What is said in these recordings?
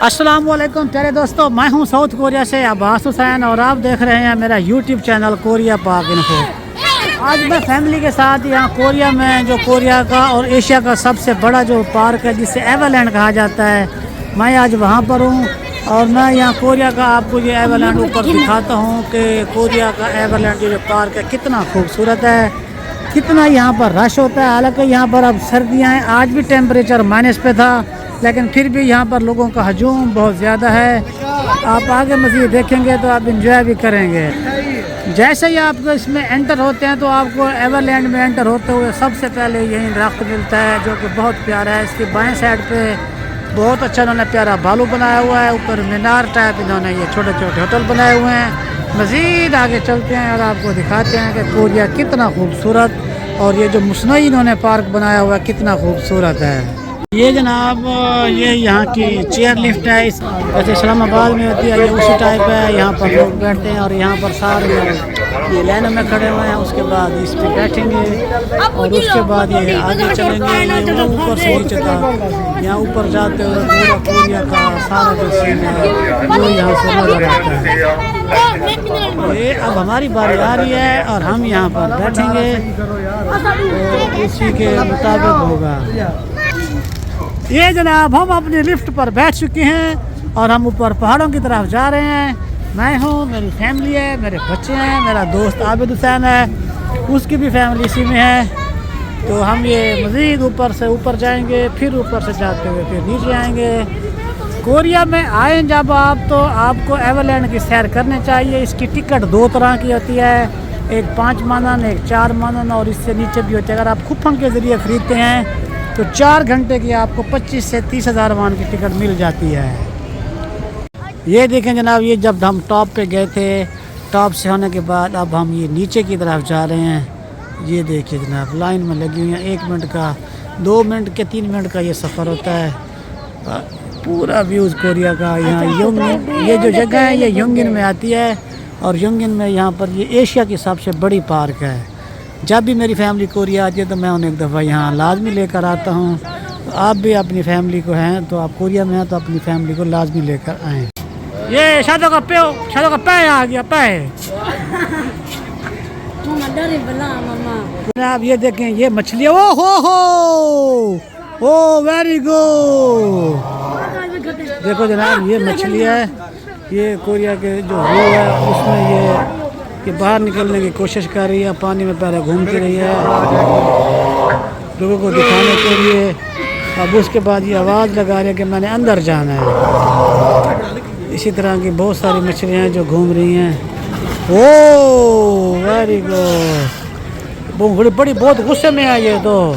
अस्सलाम वालेकुम प्यारे दोस्तों, मैं हूं साउथ कोरिया से अब्बास हुसैन और आप देख रहे हैं मेरा यूट्यूब चैनल कोरिया पाक इन्फो। आज मैं फैमिली के साथ यहाँ कोरिया में जो कोरिया का और एशिया का सबसे बड़ा जो पार्क है जिसे एवरलैंड कहा जाता है, मैं आज वहाँ पर हूँ और मैं यहाँ कोरिया का आपको ये एवरलैंड ऊपर दिखाता हूँ कि कोरिया का एवरलैंड जो पार्क है कितना खूबसूरत है, कितना यहाँ पर रश होता है। हालांकि यहाँ पर अब सर्दियाँ हैं, आज भी टेम्परेचर माइनस पे था, लेकिन फिर भी यहाँ पर लोगों का हजूम बहुत ज़्यादा है। आप आगे मज़ीद देखेंगे तो आप इंजॉय भी करेंगे। जैसे ही आप इसमें एंटर होते हैं तो आपको एवरलैंड में एंटर होते हुए सबसे पहले यही दरख्त मिलता है जो कि बहुत प्यारा है। इसके बाएं साइड पे बहुत अच्छा इन्होंने प्यारा बालू बनाया हुआ है, ऊपर मीनार टाइप इन्होंने ये छोटे छोटे होटल बनाए हुए हैं। मज़ीद आगे चलते हैं और आपको दिखाते हैं कि कोरिया कितना खूबसूरत और ये जो मुस्नई इन्होंने पार्क बनाया हुआ है कितना खूबसूरत है। ये जनाब ये यहाँ की चेयर लिफ्ट है, जैसे इस्लामाबाद में होती है, ये उसी टाइप है। यहाँ पर लोग बैठते हैं और यहाँ पर सारे ये लाइनों में खड़े हुए हैं। उसके बाद इस पर बैठेंगे और उसके बाद ये आगे चलेंगे। ये ऊपर से नीचे तक यहाँ ऊपर जाते हुए पूरा कोरिया का सारा जो सीन है वो यहाँ से नजर आता है। ये अब हमारी बारी आ रही है और हम यहाँ पर बैठेंगे तो उसी के मुताबिक होगा। ये जनाब हम अपनी लिफ्ट पर बैठ चुके हैं और हम ऊपर पहाड़ों की तरफ जा रहे हैं। मैं हूँ, मेरी फैमिली है, मेरे बच्चे हैं, मेरा दोस्त आबिद हुसैन है, उसकी भी फैमिली इसी में है। तो हम ये मज़ीद ऊपर से ऊपर जाएंगे, फिर ऊपर से जाते हुए फिर नीचे आएंगे। कोरिया में आए जब आप तो आपको एवरलैंड की सैर करनी चाहिए। इसकी टिकट दो तरह की होती है, एक 5 मानन एक 4 मानन और इससे नीचे भी होती है। अगर आप कुपन के ज़रिए ख़रीदते हैं तो 4 घंटे की आपको 25 से 30 हज़ार वन की टिकट मिल जाती है। ये देखें जनाब, ये जब हम टॉप पे गए थे, टॉप से होने के बाद अब हम ये नीचे की तरफ जा रहे हैं। ये देखिए जनाब, लाइन में लगी हुई है। 1 मिनट का, 2 मिनट के 3 मिनट का ये सफ़र होता है। पूरा व्यूज़ कोरिया का। यहाँ योंगिन, ये जो जगह है ये योंगिन में आती है और योंगिन में यहाँ पर ये एशिया की सबसे बड़ी पार्क है। जब भी मेरी फैमिली कोरिया आती है तो मैं उन्हें एक दफ़ा यहाँ लाजमी लेकर आता हूँ। तो आप भी अपनी फैमिली को हैं तो आप कोरिया में हैं तो अपनी फैमिली को लाजमी लेकर आएँ। ये शादों का पे आ गया पे। आप ये देखें, ये मछली, ओ हो वेरी गुड। देखो जनाब, ये मछली है, ये कोरिया के जो व्यू है उसमें ये बाहर निकलने की कोशिश कर रही है, पानी में पहले घूमती रही है लोगों को दिखाने के लिए। अब उसके बाद ये आवाज़ लगा रही है कि मैंने अंदर जाना है। इसी तरह की बहुत सारी मछलियाँ जो घूम रही हैं। ओह वेरी गुड, बड़ी बड़ी बहुत गुस्से में आई है तो।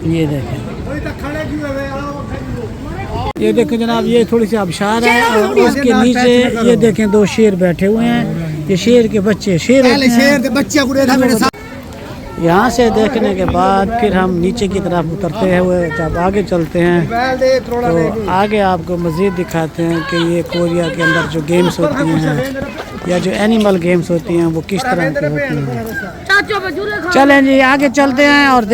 ये देखें जनाब, ये थोड़ी सी आबशार है और उसके नीचे ये देखें 2 शेर बैठे हुए हैं। ये शेर के बच्चे, शेर यहाँ से देखने के बाद फिर हम नीचे की तरफ उतरते हुए जब आगे चलते हैं तो आगे आपको मज़ीद दिखाते हैं कि ये कोरिया के अंदर जो गेम्स होती हैं या जो एनिमल गेम्स होती हैं वो किस तरह की होती हैं। चलें जी आगे चलते हैं और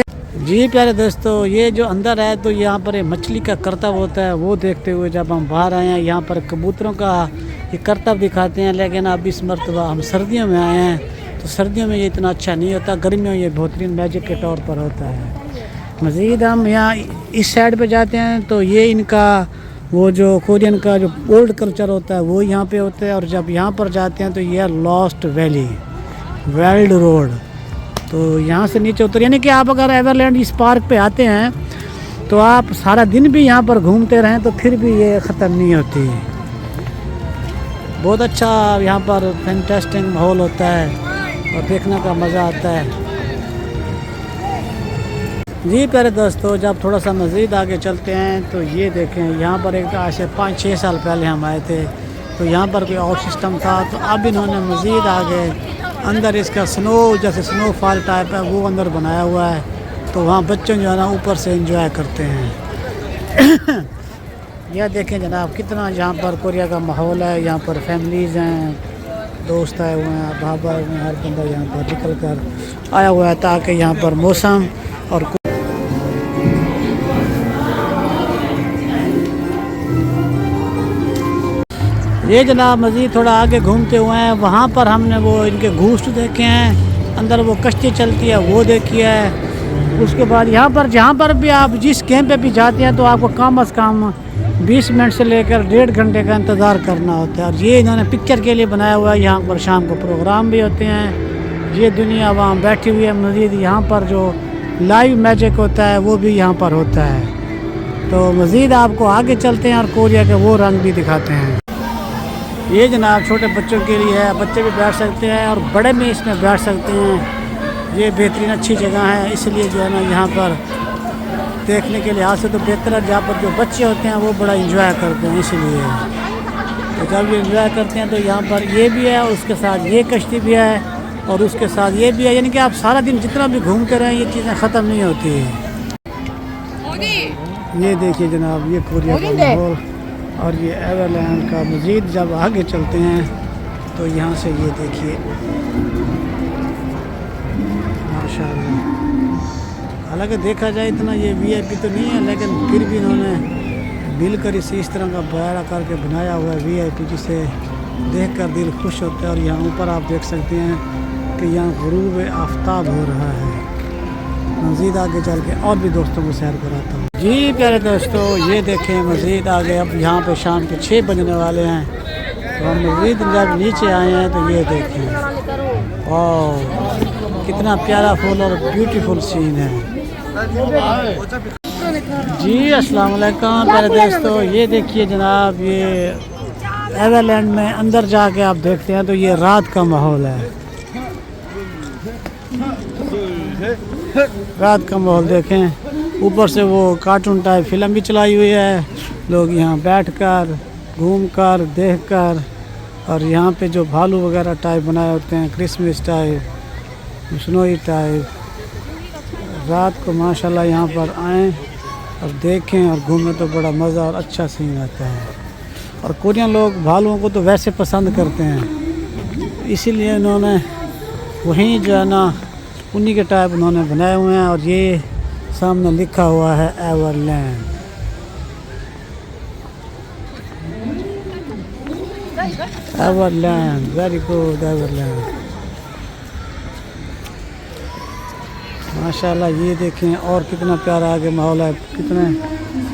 जी प्यारे दोस्तों, ये जो अंदर है तो यहाँ पर मछली का करतब होता है, वो देखते हुए जब हम बाहर आए हैं यहाँ पर कबूतरों का ये करतब दिखाते हैं। लेकिन अब इस मरतबा हम सर्दियों में आए हैं तो सर्दियों में ये इतना अच्छा नहीं होता, गर्मियों में ये बेहतरीन मैजिक के तौर पर होता है। मज़ीद हम यहाँ इस साइड पे जाते हैं तो ये इनका वो जो कोरियन का जो ओल्ड कल्चर होता है वो यहाँ पे होता है। और जब यहाँ पर जाते हैं तो ये लॉस्ट वैली वर्ल्ड रोड, तो यहाँ से नीचे उतर, यानी कि आप अगर एवरलैंड इस पार्क पे आते हैं तो आप सारा दिन भी यहाँ पर घूमते रहें तो फिर भी ये ख़त्म नहीं होती। बहुत अच्छा यहाँ पर फैंटास्टिक माहौल होता है और देखने का मज़ा आता है। जी प्यारे दोस्तों, जब थोड़ा सा मज़ीद आगे चलते हैं तो ये देखें, यहाँ पर एक आज से 5-6 साल पहले हम आए थे तो यहाँ पर कोई और सिस्टम था, तो अब इन्होंने मज़ीद आगे अंदर इसका स्नो जैसे स्नोफॉल टाइप है वो अंदर बनाया हुआ है। तो वहाँ बच्चे जो है ना ऊपर से एंजॉय करते हैं। यह देखें जनाब कितना यहाँ पर कोरिया का माहौल है। यहाँ पर फैमिलीज़ हैं, दोस्त आए हुए हैं, बाबा आए हुए हैं, हर बंदा यहाँ पर निकल कर आया हुआ है ताकि यहाँ पर मौसम और ये जनाब मज़ीद थोड़ा आगे घूमते हुए हैं। वहाँ पर हमने वो इनके घूस्ट देखे हैं, अंदर वो कश्ती चलती है वो देखी है। उसके बाद यहाँ पर जहाँ पर भी आप जिस कैंप पे भी जाते हैं तो आपको कम अज़ कम 20 मिनट से लेकर 1.5 घंटे का इंतज़ार करना होता है। और ये इन्होंने पिक्चर के लिए बनाया हुआ है। यहाँ पर शाम को प्रोग्राम भी होते हैं। ये दुनिया वहाँ बैठी हुई है। मज़ीद यहाँ पर जो लाइव मैजिक होता है वो भी यहाँ पर होता है। तो मज़ीद आपको आगे चलते हैं और कोरिया के वो रंग भी दिखाते हैं। ये जनाब छोटे बच्चों के लिए है, बच्चे भी बैठ सकते हैं और बड़े भी इसमें बैठ सकते हैं। ये बेहतरीन अच्छी जगह है, इसलिए जो है ना यहाँ पर देखने के लिहाज से तो बेहतर है। जहाँ पर जो बच्चे होते हैं वो बड़ा इंजॉय करते हैं, इसलिए तो जब ये इंजॉय करते हैं तो यहाँ पर ये भी है, उसके साथ ये कश्ती भी है और उसके साथ ये भी है। यानी कि आप सारा दिन जितना भी घूमते रहें ये चीज़ें ख़त्म नहीं होती है। ये देखिए जनाब ये कोरिया का माहौल और ये एवरलैंड का। मज़ीद जब आगे चलते हैं तो यहाँ से ये देखिए माशाल्लाह। हालांकि देखा जाए इतना ये वीआईपी तो नहीं है, लेकिन फिर भी इन्होंने मिलकर इस तरह का बयारा करके बनाया हुआ है वीआईपी, जिसे देखकर दिल खुश होता है। और यहाँ ऊपर आप देख सकते हैं कि यहाँ गुरूब आफ्ताब हो रहा है। मज़ीद आगे चल के और भी दोस्तों को सैर कराता हूँ। जी प्यारे दोस्तों ये देखें मज़ीद आगे अब यहाँ पे शाम के 6 बजने वाले हैं। तो हम मज़ीद जब नीचे आए हैं तो ये देखें वाह कितना प्यारा फूल और ब्यूटीफुल सीन है। जी अस्सलाम वालेकुम प्यारे दोस्तों ये देखिए जनाब ये एवरलैंड में अंदर जाके आप देखते हैं तो ये रात का माहौल है। रात का माहौल देखें, ऊपर से वो कार्टून टाइप फिल्म भी चलाई हुई है। लोग यहाँ बैठकर घूमकर देखकर और यहाँ पे जो भालू वगैरह टाइप बनाए होते हैं, क्रिसमस टाइप, स्नोई टाइप। रात को माशाल्लाह यहाँ पर आएँ और देखें और घूमें तो बड़ा मज़ा और अच्छा सीन आता है। और कोरियन लोग भालुओं को तो वैसे पसंद करते हैं, इसीलिए उन्होंने वहीं जो है ना उन्हीं के टाइप उन्होंने बनाए हुए हैं। और ये सामने लिखा हुआ है Everland. Everland very good Everland माशाल्लाह। ये देखें और कितना प्यारा आगे माहौल है, कितने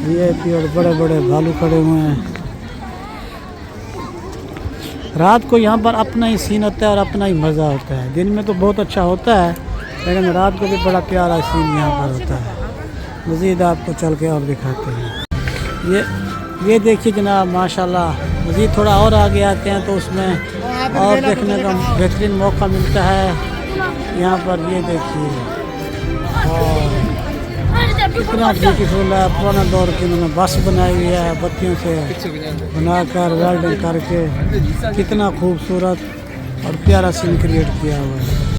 वीआईपी और बड़े बड़े भालू खड़े हुए हैं। रात को यहाँ पर अपना ही सीन होता है और अपना ही मज़ा होता है। दिन में तो बहुत अच्छा होता है, लेकिन रात को भी बड़ा प्यारा सीन यहाँ पर होता है। मज़ीद आपको चल के और दिखाते हैं। ये देखिए जनाब माशाल्लाह। मज़ीद थोड़ा और आगे आते हैं तो उसमें और देखने का बेहतरीन मौका मिलता है। यहाँ पर ये देखिए और कितना ब्यूटीफुल है। पुराना दौर की उन्होंने बस बनाई हुई है, बत्तियों से बनाकर वेल्डिंग करके कितना खूबसूरत और प्यारा सीन क्रिएट किया हुआ है।